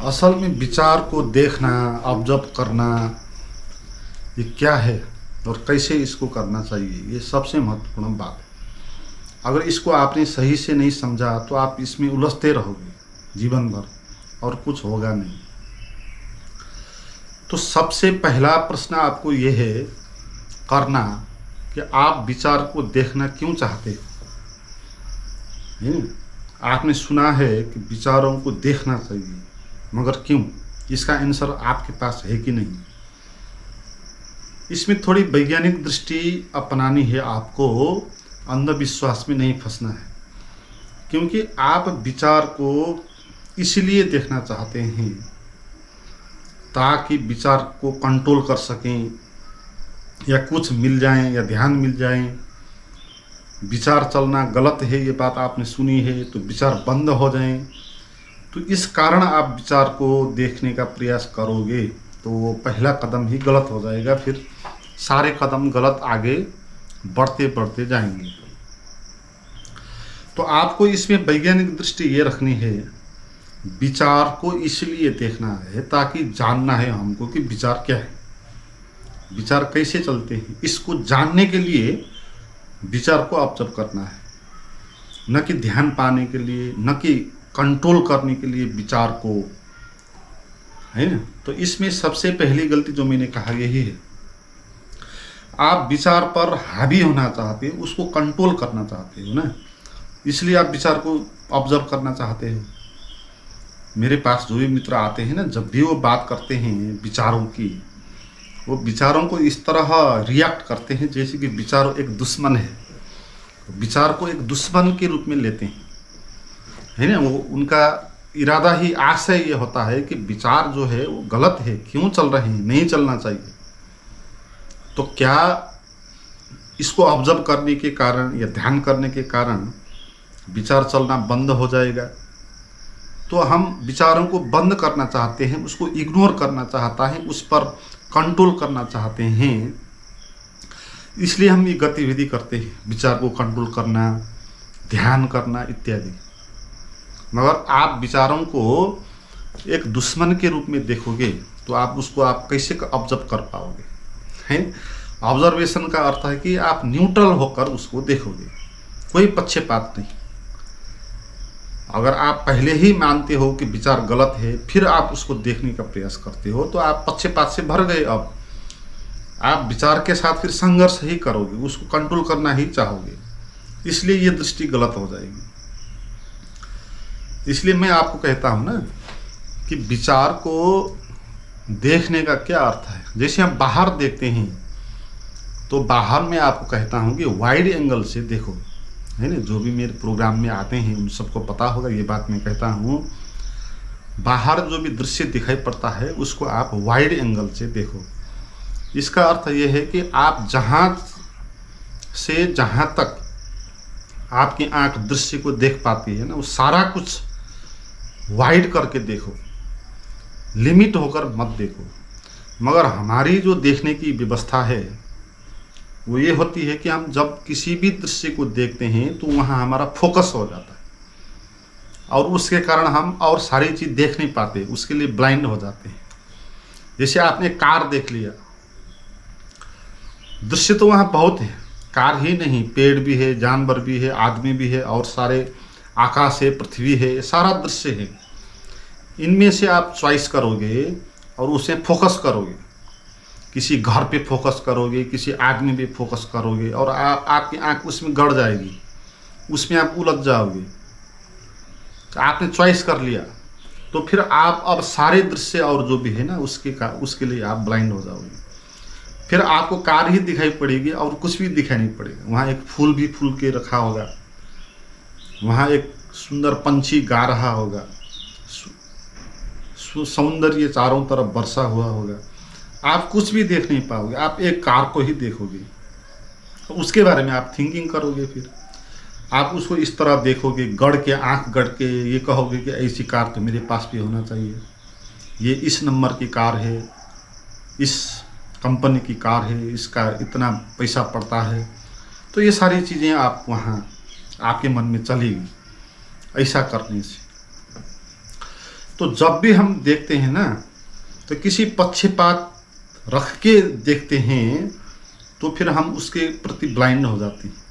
असल में विचार को देखना, ऑब्जर्व करना, ये क्या है और कैसे इसको करना चाहिए, ये सबसे महत्वपूर्ण बात है। अगर इसको आपने सही से नहीं समझा तो आप इसमें उलझते रहोगे जीवन भर और कुछ होगा नहीं। तो सबसे पहला प्रश्न आपको ये है करना कि आप विचार को देखना क्यों चाहते हो। है ना? आपने सुना है कि विचारों को देखना चाहिए, मगर क्यों? इसका आंसर आपके पास है कि नहीं? इसमें थोड़ी वैज्ञानिक दृष्टि अपनानी है आपको, अंधविश्वास में नहीं फंसना है। क्योंकि आप विचार को इसलिए देखना चाहते हैं ताकि विचार को कंट्रोल कर सकें, या कुछ मिल जाए या ध्यान मिल जाए। विचार चलना गलत है ये बात आपने सुनी है तो विचार बंद हो जाएं। तो इस कारण आप विचार को देखने का प्रयास करोगे तो वो पहला कदम ही गलत हो जाएगा, फिर सारे कदम गलत आगे बढ़ते बढ़ते जाएंगे। तो आपको इसमें वैज्ञानिक दृष्टि ये रखनी है, विचार को इसलिए देखना है ताकि जानना है हमको कि विचार क्या है, विचार कैसे चलते हैं। इसको जानने के लिए विचार को ऑब्जर्व करना है, न कि ध्यान पाने के लिए, न कि कंट्रोल करने के लिए विचार को, है ना। तो इसमें सबसे पहली गलती जो मैंने कहा यही है, आप विचार पर हावी होना चाहते हो, उसको कंट्रोल करना चाहते हो ना, इसलिए आप विचार को ऑब्जर्व करना चाहते हो। मेरे पास जो भी मित्र आते हैं ना, जब भी वो बात करते हैं विचारों की, वो विचारों को इस तरह रिएक्ट करते हैं जैसे कि विचार एक दुश्मन है, विचार को एक दुश्मन के रूप में लेते हैं, है ना। वो उनका इरादा ही आशय ये होता है कि विचार जो है वो गलत है, क्यों चल रहे हैं, नहीं चलना चाहिए। तो क्या इसको ऑब्जर्व करने के कारण या ध्यान करने के कारण विचार चलना बंद हो जाएगा? तो हम विचारों को बंद करना चाहते हैं, उसको इग्नोर करना चाहता है, उस पर कंट्रोल करना चाहते हैं, इसलिए हम ये गतिविधि करते हैं, विचार को कंट्रोल करना, ध्यान करना इत्यादि। मगर आप विचारों को एक दुश्मन के रूप में देखोगे तो आप उसको आप कैसे ऑब्जर्व कर पाओगे, हैं? ऑब्जर्वेशन का अर्थ है कि आप न्यूट्रल होकर उसको देखोगे, कोई पक्षपात नहीं। अगर आप पहले ही मानते हो कि विचार गलत है, फिर आप उसको देखने का प्रयास करते हो, तो आप पक्षपात से भर गए। अब आप विचार के साथ फिर संघर्ष ही करोगे, उसको कंट्रोल करना ही चाहोगे, इसलिए ये दृष्टि गलत हो जाएगी। इसलिए मैं आपको कहता हूं ना कि विचार को देखने का क्या अर्थ है। जैसे हम बाहर देखते हैं तो बाहर में आपको कहता हूं कि वाइड एंगल से देखो, है ना। जो भी मेरे प्रोग्राम में आते हैं उन सबको पता होगा ये बात मैं कहता हूँ, बाहर जो भी दृश्य दिखाई पड़ता है उसको आप वाइड एंगल से देखो। इसका अर्थ ये है कि आप जहाँ से जहाँ तक आपकी आंख दृश्य को देख पाती है ना, वो सारा कुछ वाइड करके देखो, लिमिट होकर मत देखो। मगर हमारी जो देखने की व्यवस्था है वो ये होती है कि हम जब किसी भी दृश्य को देखते हैं तो वहाँ हमारा फोकस हो जाता है और उसके कारण हम और सारी चीज़ देख नहीं पाते, उसके लिए ब्लाइंड हो जाते हैं। जैसे आपने कार देख लिया, दृश्य तो वहाँ बहुत है, कार ही नहीं, पेड़ भी है, जानवर भी है, आदमी भी है, और सारे आकाश है, पृथ्वी है, सारा दृश्य है। इनमें से आप चॉइस करोगे और उसे फोकस करोगे, किसी घर पे फोकस करोगे, किसी आदमी पे फोकस करोगे, और आपकी आंख उसमें गड़ जाएगी, उसमें आप उलझ जाओगे। तो आपने चॉइस कर लिया तो फिर आप अब सारे दृश्य और जो भी है ना उसके लिए आप ब्लाइंड हो जाओगे। फिर आपको कार ही दिखाई पड़ेगी और कुछ भी दिखाई नहीं पड़ेगा। वहाँ एक फूल भी फूल के रखा होगा, वहाँ एक सुंदर पंछी गा रहा होगा, सौंदर्य चारों तरफ बरसा हुआ होगा, आप कुछ भी देख नहीं पाओगे, आप एक कार को ही देखोगे। तो उसके बारे में आप थिंकिंग करोगे, फिर आप उसको इस तरह देखोगे, गढ़ के आंख गढ़ के ये कहोगे कि ऐसी कार तो मेरे पास भी होना चाहिए, ये इस नंबर की कार है, इस कंपनी की कार है, इसका इतना पैसा पड़ता है। तो ये सारी चीज़ें आप वहाँ आपके मन में चलेगी ऐसा करने से। तो जब भी हम देखते हैं ना, तो किसी पक्षपात रख के देखते हैं, तो फिर हम उसके प्रति ब्लाइंड हो जाते हैं।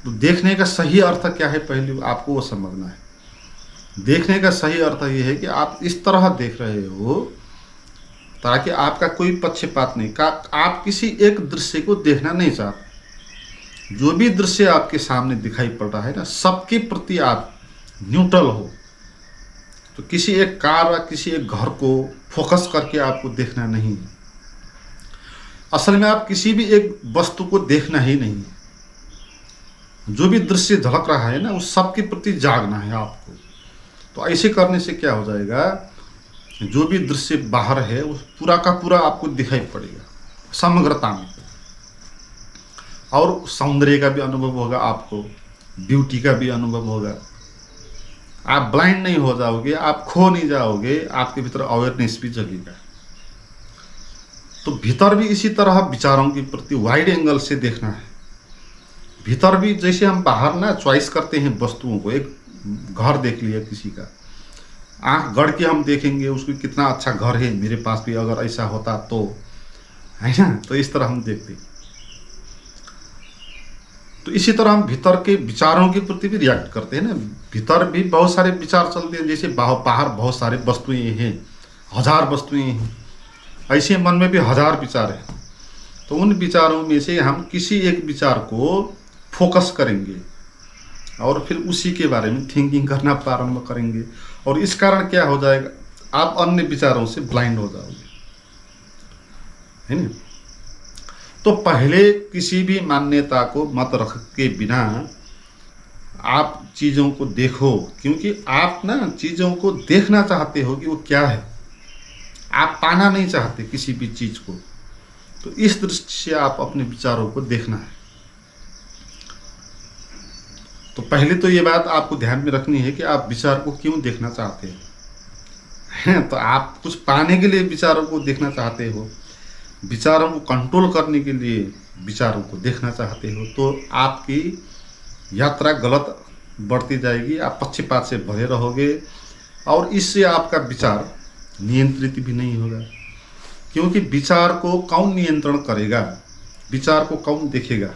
तो देखने का सही अर्थ क्या है, पहले आपको वो समझना है। देखने का सही अर्थ ये है कि आप इस तरह देख रहे हो ताकि आपका कोई पक्षपात नहीं का, आप किसी एक दृश्य को देखना नहीं चाहते। जो भी दृश्य आपके सामने दिखाई पड़ रहा है ना, सबके प्रति आप न्यूट्रल हो। तो किसी एक कार या किसी एक घर को फोकस करके आपको देखना नहीं है। असल में आप किसी भी एक वस्तु को देखना ही नहीं है। जो भी दृश्य झलक रहा है ना, उस सब के प्रति जागना है आपको। तो ऐसे करने से क्या हो जाएगा, जो भी दृश्य बाहर है वो पूरा का पूरा आपको दिखाई पड़ेगा समग्रता में, और सौंदर्य का भी अनुभव होगा आपको, ब्यूटी का भी अनुभव होगा। आप ब्लाइंड नहीं हो जाओगे, आप खो नहीं जाओगे, आपके भीतर अवेयरनेस भी जगेगा। तो भीतर भी इसी तरह विचारों के प्रति वाइड एंगल से देखना है। भीतर भी जैसे हम बाहर ना चॉइस करते हैं वस्तुओं को, एक घर देख लिया किसी का, आंख गड़ के हम देखेंगे उसको, कितना अच्छा घर है, मेरे पास भी अगर ऐसा होता तो, है ना। तो इस तरह हम देखते हैं। तो इसी तरह हम भीतर के विचारों के प्रति भी रिएक्ट करते हैं ना। भीतर भी बहुत सारे विचार चलते हैं, जैसे बाहर बहुत सारे वस्तुएं हैं, 1000 वस्तुएं हैं, ऐसे मन में भी 1000 विचार हैं। तो उन विचारों में से हम किसी एक विचार को फोकस करेंगे और फिर उसी के बारे में थिंकिंग करना प्रारंभ करेंगे, और इस कारण क्या हो जाएगा, आप अन्य विचारों से ब्लाइंड हो जाओगे, है ना। तो पहले किसी भी मान्यता को मत रख के बिना आप चीज़ों को देखो, क्योंकि आप ना चीज़ों को देखना चाहते हो कि वो क्या है, आप पाना नहीं चाहते किसी भी चीज़ को। तो इस दृष्टि से आप अपने विचारों को देखना है। तो पहले तो ये बात आपको ध्यान में रखनी है कि आप विचार को क्यों देखना चाहते हैं। तो आप कुछ पाने के लिए विचारों को देखना चाहते हो, विचारों को कंट्रोल करने के लिए विचारों को देखना चाहते हो, तो आपकी यात्रा गलत बढ़ती जाएगी, आप पक्षपात से भरे रहोगे, और इससे आपका विचार नियंत्रित भी नहीं होगा। क्योंकि विचार को कौन नियंत्रण करेगा, विचार को कौन देखेगा।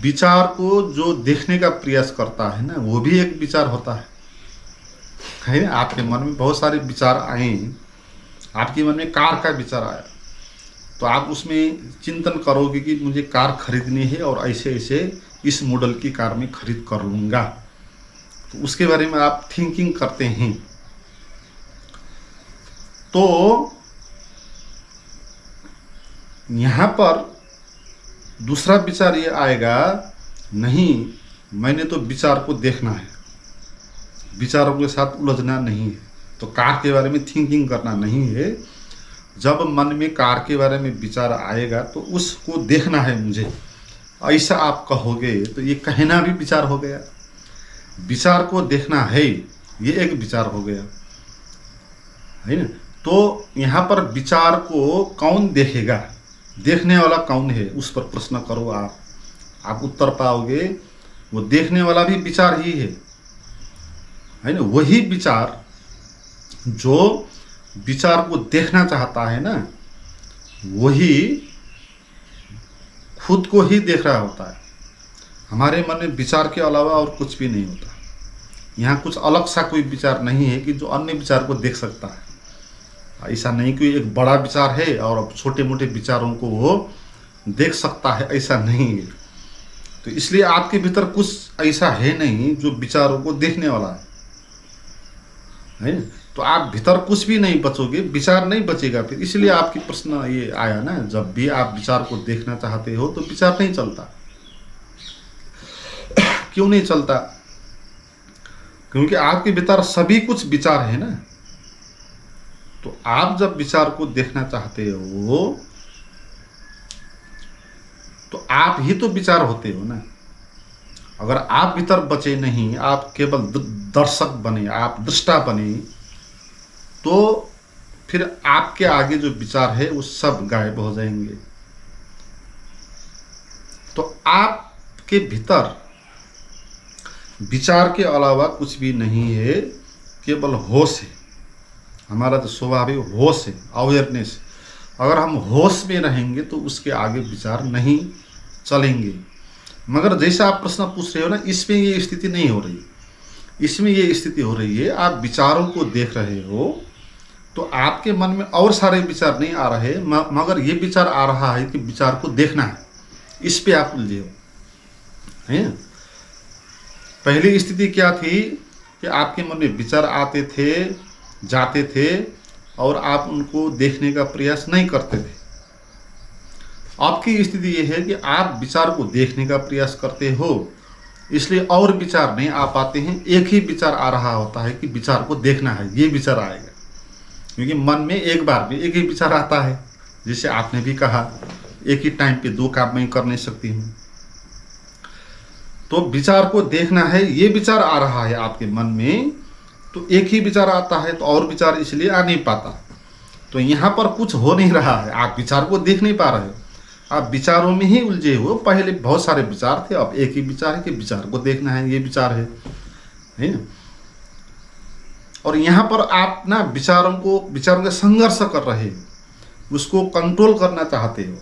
विचार को जो देखने का प्रयास करता है ना, वो भी एक विचार होता है ना। आपके मन में बहुत सारे विचार आए, आपके मन में कार का विचार आया, तो आप उसमें चिंतन करोगे कि मुझे कार खरीदनी है और ऐसे ऐसे इस मॉडल की कार में खरीद कर लूँगा। तो उसके बारे में आप थिंकिंग करते हैं। तो यहाँ पर दूसरा विचार ये आएगा, नहीं मैंने तो विचार को देखना है, विचारों के साथ उलझना नहीं है। तो कार के बारे में थिंकिंग करना नहीं है। जब मन में कार के बारे में विचार आएगा तो उसको देखना है मुझे, ऐसा आप कहोगे तो ये कहना भी विचार हो गया। विचार को देखना है, ये एक विचार हो गया, है ना। तो यहाँ पर विचार को कौन देखेगा, देखने वाला कौन है, उस पर प्रश्न करो आप उत्तर पाओगे। वो देखने वाला भी विचार ही है ना। वही विचार जो विचार को देखना चाहता है ना, वही खुद को ही देख रहा होता है। हमारे मन में विचार के अलावा और कुछ भी नहीं होता। यहाँ कुछ अलग सा कोई विचार नहीं है कि जो अन्य विचार को देख सकता है। ऐसा नहीं कि एक बड़ा विचार है और छोटे मोटे विचारों को वो देख सकता है, ऐसा नहीं है। तो इसलिए आपके भीतर कुछ ऐसा है नहीं जो विचारों को देखने वाला है। तो आप भीतर कुछ भी नहीं बचोगे, विचार नहीं बचेगा फिर। इसलिए आपकी प्रश्न ये आया ना, जब भी आप विचार को देखना चाहते हो तो विचार नहीं चलता। क्यों नहीं चलता? क्योंकि आपके भीतर सभी कुछ विचार है ना। तो आप जब विचार को देखना चाहते हो तो आप ही तो विचार होते हो ना। अगर आप भीतर बचे नहीं, आप केवल दर्शक बने, आप दृष्टा बने, तो फिर आपके आगे जो विचार है वो सब गायब हो जाएंगे। तो आपके भीतर विचार के अलावा कुछ भी नहीं है। केवल होश है, हमारा जो स्वभाव है होश है, अवेयरनेस। अगर हम होश में रहेंगे तो उसके आगे विचार नहीं चलेंगे। मगर जैसा आप प्रश्न पूछ रहे हो ना, इसमें ये स्थिति नहीं हो रही। इसमें ये स्थिति हो रही है, आप विचारों को देख रहे हो तो आपके मन में और सारे विचार नहीं आ रहे, मगर ये विचार आ रहा है कि विचार को देखना है, इस पे आप उलझे हो हैं। पहली स्थिति क्या थी कि आपके मन में विचार आते थे, जाते थे और आप उनको देखने का प्रयास नहीं करते थे। आपकी स्थिति ये है कि आप विचार को देखने का प्रयास करते हो, इसलिए और विचार नहीं आ पाते हैं। एक ही विचार आ रहा होता है कि विचार को देखना है, ये विचार आएगा, क्योंकि मन में एक बार भी एक ही विचार आता है। जैसे आपने भी कहा, एक ही टाइम पे दो काम मैं कर नहीं सकती हूँ। तो विचार को देखना है, ये विचार आ रहा है आपके मन में, तो एक ही विचार आता है, तो और विचार इसलिए आ नहीं पाता। तो यहाँ पर कुछ हो नहीं रहा है, आप विचार को देख नहीं पा रहे हो, आप विचारों में ही उलझे हो। पहले बहुत सारे विचार थे, अब एक ही विचार है कि विचार को देखना है, ये विचार है। और यहाँ पर आप ना विचारों का संघर्ष कर रहे हो, उसको कंट्रोल करना चाहते हो।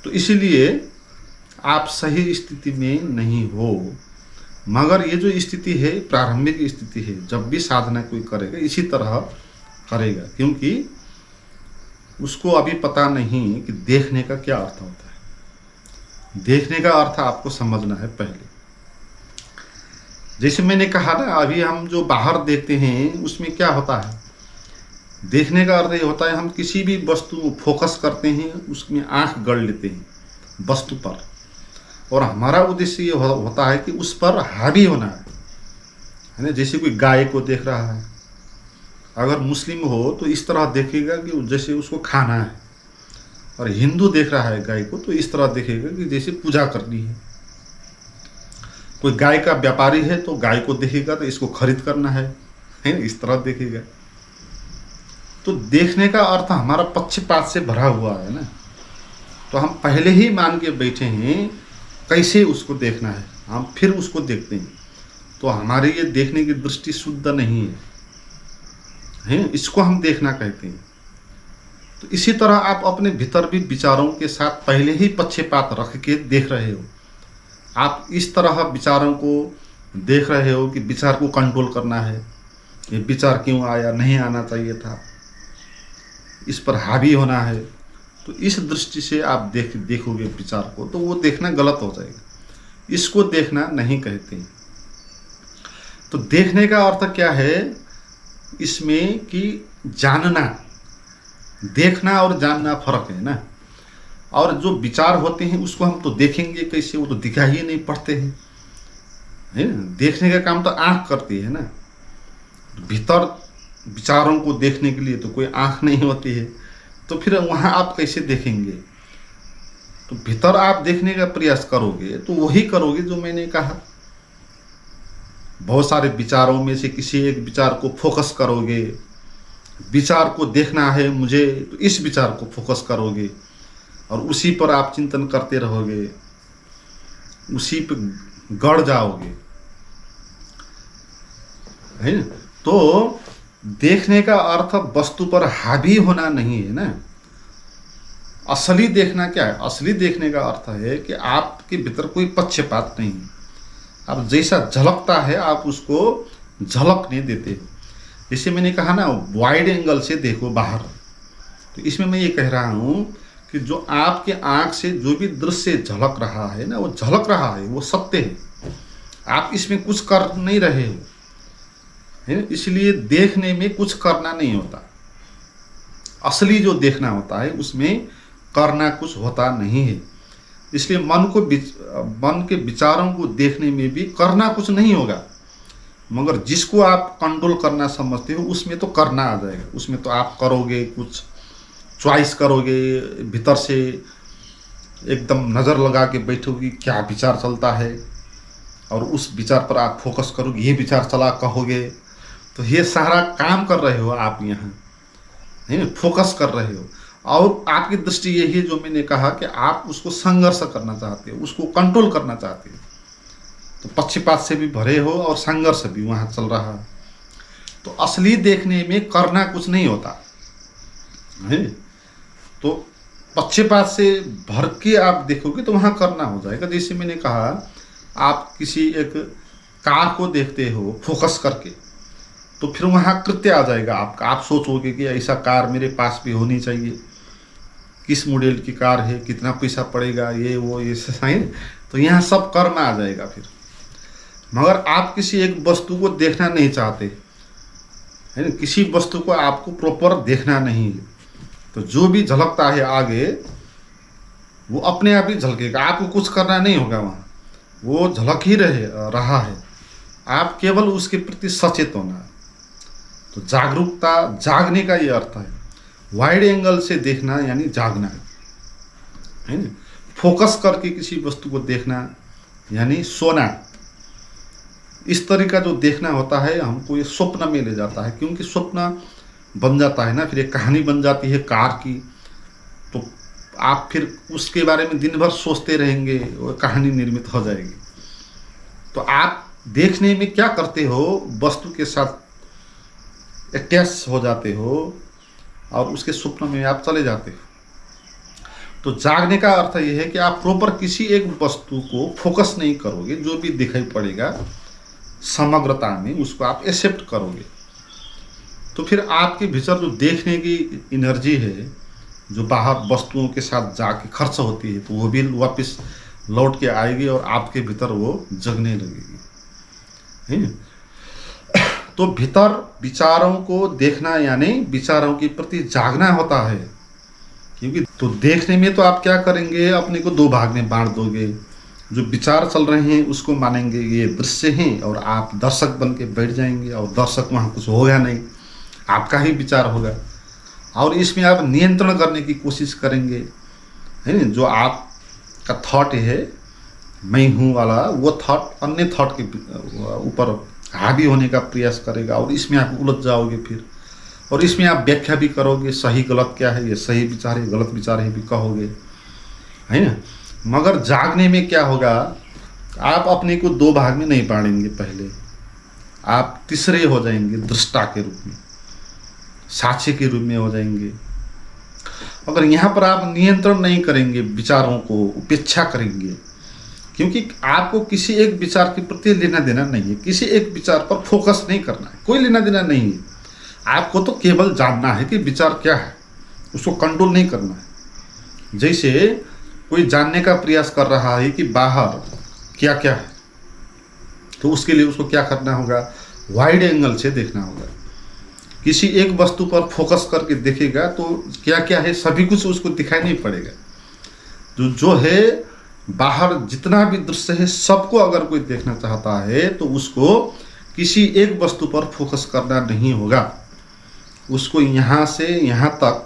तो इसीलिए आप सही स्थिति में नहीं हो। मगर ये जो स्थिति है प्रारंभिक स्थिति है, जब भी साधना कोई करेगा इसी तरह करेगा, क्योंकि उसको अभी पता नहीं कि देखने का क्या अर्थ होता है। देखने का अर्थ आपको समझना है पहले। जैसे मैंने कहा ना, अभी हम जो बाहर देखते हैं उसमें क्या होता है, देखने का अर्थ ये होता है हम किसी भी वस्तु को फोकस करते हैं, उसमें आंख गड़ लेते हैं वस्तु पर, और हमारा उद्देश्य ये होता है कि उस पर हावी होना है ना। जैसे कोई गाय को देख रहा है, अगर मुस्लिम हो तो इस तरह देखेगा कि जैसे उसको खाना है, और हिंदू देख रहा है गाय को तो इस तरह देखेगा कि जैसे पूजा करनी है। कोई गाय का व्यापारी है तो गाय को देखेगा तो इसको खरीद करना है, इस तरह देखेगा। तो देखने का अर्थ हमारा पक्षपात से भरा हुआ है ना। तो हम पहले ही मान के बैठे हैं कैसे उसको देखना है, हम फिर उसको देखते हैं। तो हमारी ये देखने की दृष्टि शुद्ध नहीं है, इसको हम देखना कहते हैं। तो इसी तरह आप अपने भीतर भी विचारों के साथ पहले ही पक्षपात रख के देख रहे हो। आप इस तरह विचारों को देख रहे हो कि विचार को कंट्रोल करना है, ये विचार क्यों आया, नहीं आना चाहिए था, इस पर हावी होना है। तो इस दृष्टि से आप देखोगे विचार को, तो वो देखना गलत हो जाएगा। इसको देखना नहीं कहते। तो देखने का अर्थ क्या है इसमें कि जानना, देखना और जानना फर्क है ना। और जो विचार होते हैं उसको हम तो देखेंगे कैसे, वो तो दिखाई ही नहीं पड़ते हैं, है ना। देखने का काम तो आँख करती है ना। भीतर विचारों को देखने के लिए तो कोई आँख नहीं होती है, तो फिर वहाँ आप कैसे देखेंगे। तो भीतर आप देखने का प्रयास करोगे तो वही करोगे जो मैंने कहा। बहुत सारे विचारों में से किसी एक विचार को फोकस करोगे, विचार को देखना है मुझे, तो इस विचार को फोकस करोगे और उसी पर आप चिंतन करते रहोगे, उसी पर गड़ जाओगे, है ना। तो देखने का अर्थ वस्तु पर हावी होना नहीं है ना। असली देखना क्या है, असली देखने का अर्थ है कि आपके भीतर कोई पक्षपात नहीं है। आप जैसा झलकता है आप उसको झलकने देते हो। जैसे मैंने कहा ना, वाइड एंगल से देखो बाहर। तो इसमें मैं ये कह रहा हूँ कि जो आपके आँख से जो भी दृश्य झलक रहा है ना, वो झलक रहा है, वो सत्य है। आप इसमें कुछ कर नहीं रहे हो, है। इसलिए देखने में कुछ करना नहीं होता। असली जो देखना होता है उसमें करना कुछ होता नहीं है। इसलिए मन के विचारों को देखने में भी करना कुछ नहीं होगा, मगर जिसको आप कंट्रोल करना समझते हो उसमें तो करना आ जाएगा। उसमें तो आप करोगे, कुछ चॉइस करोगे, भीतर से एकदम नज़र लगा के बैठोगे क्या विचार चलता है, और उस विचार पर आप फोकस करोगे, ये विचार चला कहोगे। तो ये सारा काम कर रहे हो आप यहाँ, है ना, फोकस कर रहे हो। और आपकी दृष्टि यही है जो मैंने कहा कि आप उसको संघर्ष करना चाहते हो, उसको कंट्रोल करना चाहते हो। तो पक्षपात से भी भरे हो और संघर्ष भी वहाँ चल रहा है। तो असली देखने में करना कुछ नहीं होता है। तो पक्षपात से भर के आप देखोगे तो वहाँ करना हो जाएगा। जैसे मैंने कहा, आप किसी एक कार को देखते हो फोकस करके, तो फिर वहाँ कृत्य आ जाएगा आपका। आप सोचोगे कि ऐसा कार मेरे पास भी होनी चाहिए, किस मॉडल की कार है, कितना पैसा पड़ेगा, ये वो ये साइन, तो यहाँ सब कर्म आ जाएगा फिर। मगर आप किसी एक वस्तु को देखना नहीं चाहते है ना, किसी वस्तु को आपको प्रॉपर देखना नहीं है, तो जो भी झलकता है आगे वो अपने आप ही झलकेगा, आपको कुछ करना नहीं होगा, वहाँ वो झलक ही रहा है। आप केवल उसके प्रति सचेत होना है। तो जागरूकता, जागने का ये अर्थ है। वाइड एंगल से देखना यानी जागना है ना। फोकस करके किसी वस्तु को देखना यानी सोना। इस तरह का जो देखना होता है हमको ये स्वप्न में ले जाता है, क्योंकि स्वप्न बन जाता है ना, फिर एक कहानी बन जाती है कार की। तो आप फिर उसके बारे में दिन भर सोचते रहेंगे, वो कहानी निर्मित हो जाएगी। तो आप देखने में क्या करते हो, वस्तु के साथ अटैच हो जाते हो और उसके स्वप्न में आप चले जाते हो। तो जागने का अर्थ यह है कि आप प्रॉपर किसी एक वस्तु को फोकस नहीं करोगे, जो भी दिखाई पड़ेगा समग्रता में उसको आप एक्सेप्ट करोगे। तो फिर आपके भीतर जो देखने की एनर्जी है, जो बाहर वस्तुओं के साथ जाके खर्च होती है, तो वो भी वापस लौट के आएगी और आपके भीतर वो जगने लगेगी, है ना। तो भीतर विचारों को देखना यानी विचारों के प्रति जागना होता है। क्योंकि तो देखने में तो आप क्या करेंगे, अपने को दो भाग में बांट दोगे। जो विचार चल रहे हैं उसको मानेंगे ये दृश्य हैं, और आप दर्शक बन के बैठ जाएंगे, और दर्शक वहाँ कुछ होगा नहीं, आपका ही विचार होगा। और इसमें आप नियंत्रण करने की कोशिश करेंगे, है ना। जो आपका थॉट है मैं हूँ वाला, वो थॉट अन्य थॉट के ऊपर हावी होने का प्रयास करेगा, और इसमें आप उलझ जाओगे फिर। और इसमें आप व्याख्या भी करोगे, सही गलत क्या है, ये सही विचार है गलत विचार है भी कहोगे, है ना। मगर जागने में क्या होगा, आप अपने को दो भाग में नहीं बांटेंगे। पहले आप तीसरे हो जाएंगे, दृष्टा के रूप में, साक्षी के रूप में हो जाएंगे। अगर यहाँ पर आप नियंत्रण नहीं करेंगे, विचारों को उपेक्षा करेंगे, क्योंकि आपको किसी एक विचार के प्रति लेना देना नहीं है, किसी एक विचार पर फोकस नहीं करना है, कोई लेना देना नहीं है। आपको तो केवल जानना है कि विचार क्या है, उसको कंट्रोल नहीं करना है। जैसे कोई जानने का प्रयास कर रहा है कि बाहर क्या क्या है, तो उसके लिए उसको क्या करना होगा, वाइड एंगल से देखना होगा। किसी एक वस्तु पर फोकस करके देखेगा तो क्या क्या है सभी कुछ उसको दिखाई नहीं पड़ेगा। जो है बाहर जितना भी दृश्य है सबको अगर कोई देखना चाहता है तो उसको किसी एक वस्तु पर फोकस करना नहीं होगा, उसको यहाँ से यहाँ तक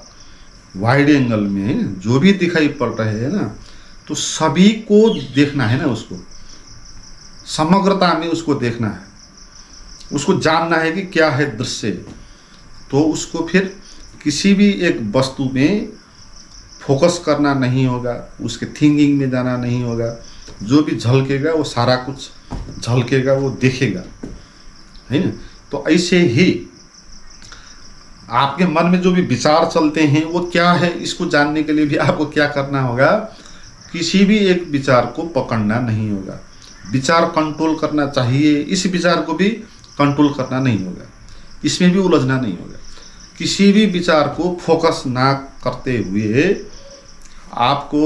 वाइड एंगल में जो भी दिखाई पड़ रहे हैं ना, तो सभी को देखना है ना, उसको समग्रता में उसको देखना है, उसको जानना है कि क्या है दृश्य। तो उसको फिर किसी भी एक वस्तु में फोकस करना नहीं होगा, उसके थिंकिंग में जाना नहीं होगा। जो भी झलकेगा वो सारा कुछ झलकेगा, वो देखेगा, है ना। तो ऐसे ही आपके मन में जो भी विचार चलते हैं वो क्या है, इसको जानने के लिए भी आपको क्या करना होगा, किसी भी एक विचार को पकड़ना नहीं होगा। विचार कंट्रोल करना चाहिए, इस विचार को भी कंट्रोल करना नहीं होगा, इसमें भी उलझना नहीं होगा। किसी भी विचार को फोकस ना करते हुए आपको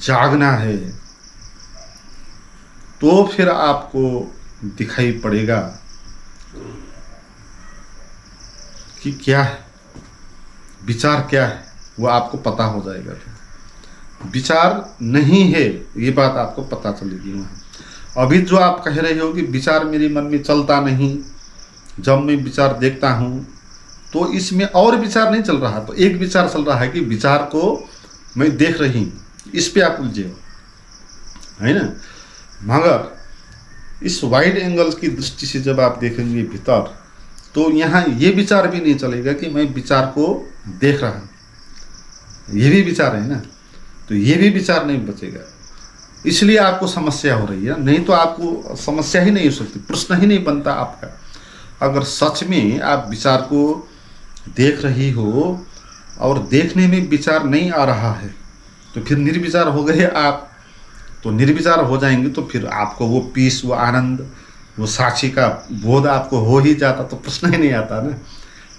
जागना है, तो फिर आपको दिखाई पड़ेगा कि क्या है, विचार क्या है, वो आपको पता हो जाएगा। फिर विचार नहीं है ये बात आपको पता चलेगी वहाँ। अभी जो आप कह रहे हो कि विचार मेरे मन में चलता नहीं, जब मैं विचार देखता हूँ तो इसमें और विचार नहीं चल रहा, तो एक विचार चल रहा है कि विचार को मैं देख रही हूँ, इस पे आप उलझे हो, है ना। मगर इस वाइड एंगल की दृष्टि से जब आप देखेंगे भीतर, तो यहाँ ये विचार भी नहीं चलेगा कि मैं विचार को देख रहा हूँ, ये भी विचार है ना, तो ये भी विचार नहीं बचेगा। इसलिए आपको समस्या हो रही है, नहीं तो आपको समस्या ही नहीं हो सकती, प्रश्न ही नहीं बनता आपका। अगर सच में आप विचार को देख रही हो और देखने में विचार नहीं आ रहा है तो फिर निर्विचार हो गए आप। तो निर्विचार हो जाएंगे तो फिर आपको वो पीस, वो आनंद, वो साक्षी का बोध आपको हो ही जाता, तो प्रश्न ही नहीं आता ना।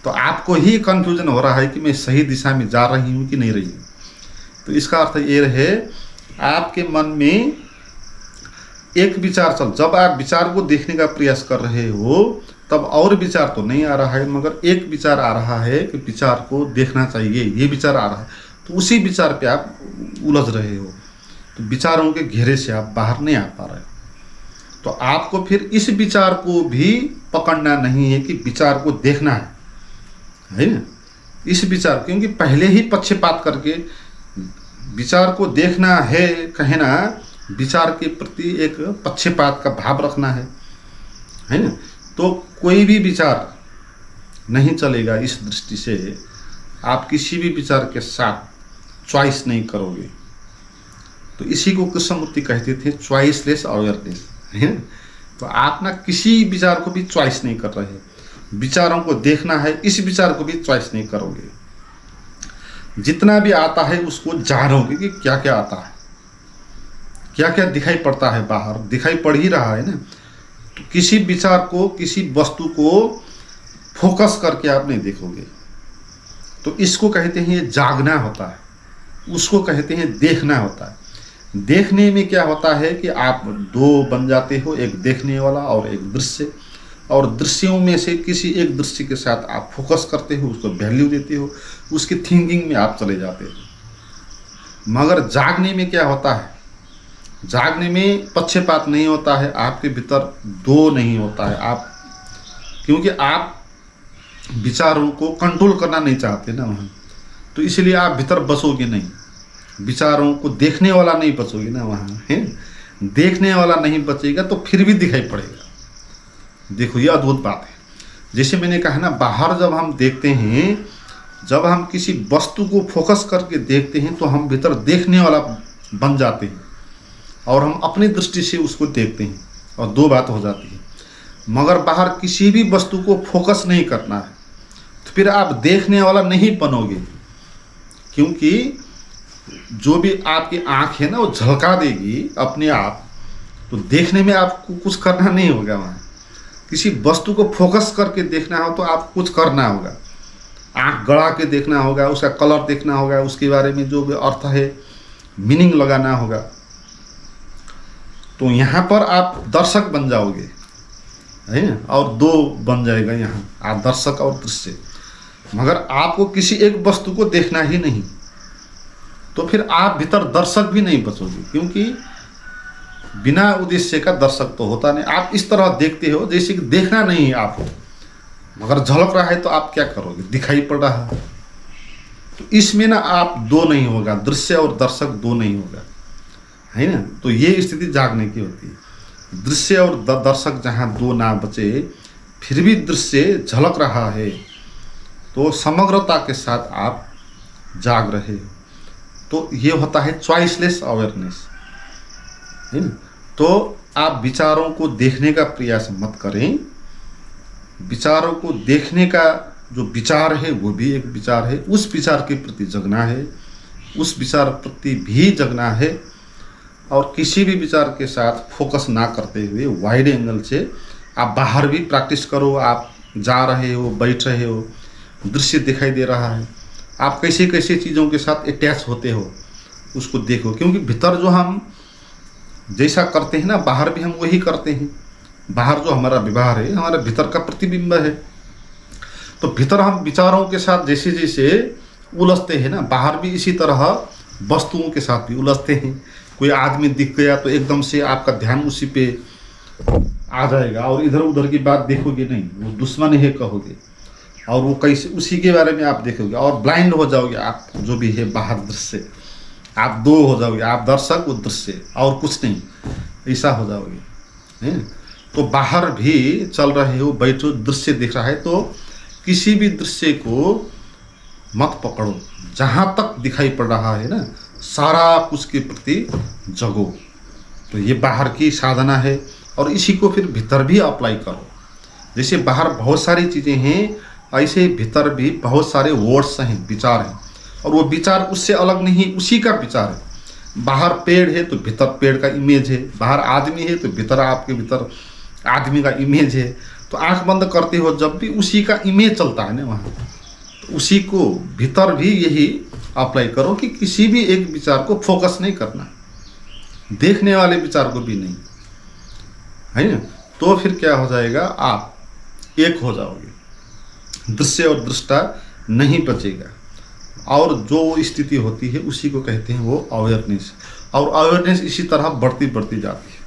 तो आपको ही कन्फ्यूजन हो रहा है कि मैं सही दिशा में जा रही हूँ कि नहीं रही हूँ। तो इसका अर्थ ये रहे, आपके मन में एक विचार जब आप विचार को देखने का प्रयास कर रहे हो तब और विचार तो नहीं आ रहा है, मगर एक विचार आ रहा है कि विचार को देखना चाहिए, ये विचार आ रहा है। तो उसी विचार पे आप उलझ रहे हो, तो विचारों के घेरे से आप बाहर नहीं आ पा रहे हो। तो आपको फिर इस विचार को भी पकड़ना नहीं है कि विचार को देखना है ना। इस विचार, क्योंकि पहले ही पक्षपात करके विचार को देखना है, कहना विचार के प्रति एक पक्षपात का भाव रखना है ना। तो कोई भी विचार नहीं चलेगा। इस दृष्टि से आप किसी भी विचार के साथ चॉइस नहीं करोगे। तो इसी को कृष्णमूर्ति कहते थे चॉइसलेस अवेयरनेस, है ना। तो आप ना किसी विचार को भी चॉइस नहीं कर रहे, विचारों को देखना है, इस विचार को भी चॉइस नहीं करोगे। जितना भी आता है उसको जानोगे कि क्या क्या आता है, क्या क्या दिखाई पड़ता है, बाहर दिखाई पड़ ही रहा है ना। तो किसी विचार को, किसी वस्तु को फोकस करके आप नहीं देखोगे। तो इसको कहते हैं ये जागना होता है, उसको कहते हैं देखना होता है। देखने में क्या होता है कि आप दो बन जाते हो, एक देखने वाला और एक दृश्य, और दृश्यों में से किसी एक दृश्य के साथ आप फोकस करते हो, उसको वैल्यू देते हो, उसकी थिंकिंग में आप चले जाते हो। मगर जागने में क्या होता है, जागने में पक्षपात नहीं होता है, आपके भीतर दो नहीं होता है। आप, क्योंकि आप विचारों को कंट्रोल करना नहीं चाहते ना वहाँ, तो इसलिए आप भीतर बसोगे नहीं, विचारों को देखने वाला नहीं बचोगे ना वहाँ, है। देखने वाला नहीं बचेगा तो फिर भी दिखाई पड़ेगा। देखो ये अद्भुत बात है। जैसे मैंने कहा ना, बाहर जब हम देखते हैं, जब हम किसी वस्तु को फोकस करके देखते हैं तो हम भीतर देखने वाला बन जाते हैं और हम अपनी दृष्टि से उसको देखते हैं और दो बात हो जाती है। मगर बाहर किसी भी वस्तु को फोकस नहीं करना है तो फिर आप देखने वाला नहीं बनोगे, क्योंकि जो भी आपकी आँख है ना वो झलका देगी अपने आप। तो देखने में आपको कुछ करना नहीं होगा। वहाँ किसी वस्तु को फोकस करके देखना हो तो आप कुछ करना होगा, आँख गड़ा के देखना होगा, उसका कलर देखना होगा, उसके बारे में जो भी अर्थ है मीनिंग लगाना होगा। तो यहाँ पर आप दर्शक बन जाओगे, है ना, और दो बन जाएगा यहाँ, आप दर्शक और दृश्य। मगर आपको किसी एक वस्तु को देखना ही नहीं तो फिर आप भीतर दर्शक भी नहीं बचोगे, क्योंकि बिना उद्देश्य का दर्शक तो होता नहीं। आप इस तरह देखते हो जैसे कि देखना नहीं है आपको, मगर झलक रहा है तो आप क्या करोगे, दिखाई पड़ रहा है। तो इसमें ना आप दो नहीं होगा, दृश्य और दर्शक दो नहीं होगा, है ना। तो ये स्थिति जागने की होती है। दृश्य और दर्शक जहाँ दो ना बचे, फिर भी दृश्य झलक रहा है तो समग्रता के साथ आप जाग रहे हो। तो ये होता है चॉइसलेस अवेयरनेस, है ना। तो आप विचारों को देखने का प्रयास मत करें। विचारों को देखने का जो विचार है वो भी एक विचार है, उस विचार के प्रति जगना है, उस विचार प्रति भी जगना है। और किसी भी विचार के साथ फोकस ना करते हुए वाइड एंगल से आप बाहर भी प्रैक्टिस करो। आप जा रहे हो, बैठ रहे हो, दृश्य दिखाई दे रहा है, आप कैसे कैसे चीज़ों के साथ अटैच होते हो उसको देखो। क्योंकि भीतर जो हम जैसा करते हैं ना, बाहर भी हम वही करते हैं। बाहर जो हमारा व्यवहार है हमारा भीतर का प्रतिबिंब है। तो भीतर हम विचारों के साथ जैसे जैसे उलझते हैं ना, बाहर भी इसी तरह वस्तुओं के साथ भी उलझते हैं। कोई आदमी दिख गया तो एकदम से आपका ध्यान उसी पे आ जाएगा और इधर उधर की बात देखोगे नहीं, वो दुश्मन है कहोगे, और वो कैसे उसी के बारे में आप देखोगे और ब्लाइंड हो जाओगे। आप जो भी है बाहर दृश्य, आप दो हो जाओगे, आप दर्शक वो दृश्य और कुछ नहीं, ऐसा हो जाओगे, है। तो बाहर भी चल रहे हो, बैठो, दृश्य दिख रहा है तो किसी भी दृश्य को मत पकड़ो, जहाँ तक दिखाई पड़ रहा है ना सारा कुछ के प्रति जगो, तो ये बाहर की साधना है, और इसी को फिर भीतर भी अप्लाई करो। जैसे बाहर बहुत सारी चीज़ें हैं, ऐसे भीतर भी बहुत सारे वर्ड्स हैं, विचार हैं, और वो विचार उससे अलग नहीं, उसी का विचार है। बाहर पेड़ है तो भीतर पेड़ का इमेज है, बाहर आदमी है तो भीतर आपके भीतर आदमी का इमेज है। तो आंख बंद करते हो जब भी उसी का इमेज चलता है ना वहाँ, तो उसी को भीतर भी यही अप्लाई करो कि किसी भी एक विचार को फोकस नहीं करना, देखने वाले विचार को भी नहीं, है ना। तो फिर क्या हो जाएगा, आप एक हो जाओगे, दृश्य और दृष्टा नहीं बचेगा। और जो स्थिति होती है उसी को कहते हैं वो अवेयरनेस, और अवेयरनेस इसी तरह बढ़ती बढ़ती जाती है।